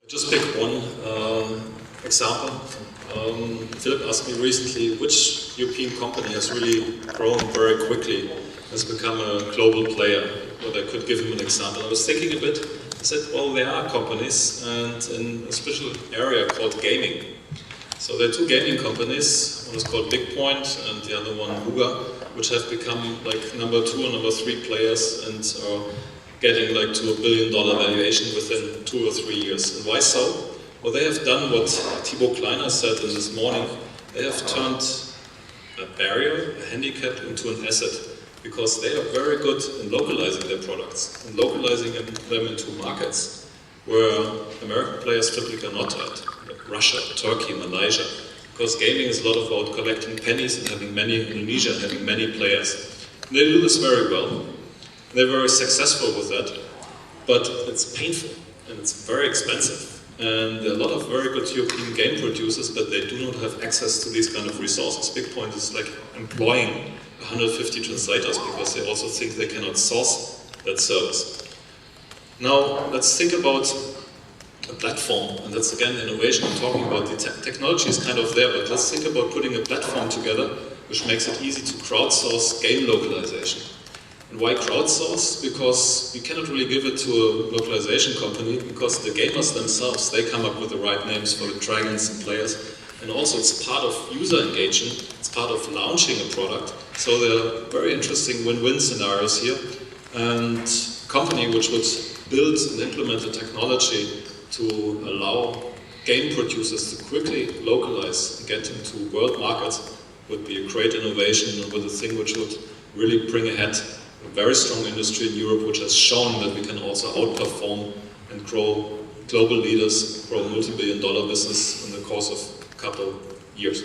Just pick one example. Philip asked me recently which European company has really grown very quickly, has become a global player, but I could give him an example. I was thinking a bit, I said, well, there are companies, and in a special area called gaming. So there are two gaming companies, one is called BigPoint and the other one Huga, which have become like number 2 and number 3 players and are getting like to $1 billion valuation within 2 or 3 years. And why so? Well, they have done what Thibaut Kleiner said in this morning. They have turned a barrier, a handicap, into an asset, because they are very good in localizing their products and localizing them into markets where American players typically are not at, like Russia, Turkey, Malaysia, because gaming is a lot about collecting pennies and having many, Indonesia having many players. And they do this very well. They're very successful with that, but it's painful and it's very expensive. And there are a lot of very good European game producers, but they do not have access to these kind of resources. BigPoint is like employing 150 translators because they also think they cannot source that service. Now, let's think about a platform, and that's again innovation. I'm talking about the technology is kind of there, but let's think about putting a platform together which makes it easy to crowdsource game localization. And why crowdsource? Because you cannot really give it to a localization company, because the gamers themselves, they come up with the right names for the dragons and players. And also it's part of user engagement, it's part of launching a product. So there are very interesting win-win scenarios here. And a company which would build and implement a technology to allow game producers to quickly localize and get into world markets would be a great innovation and would a thing which would really bring ahead a very strong industry in Europe, which has shown that we can also outperform and grow global leaders, grow multi-billion-dollar business in the course of a couple years.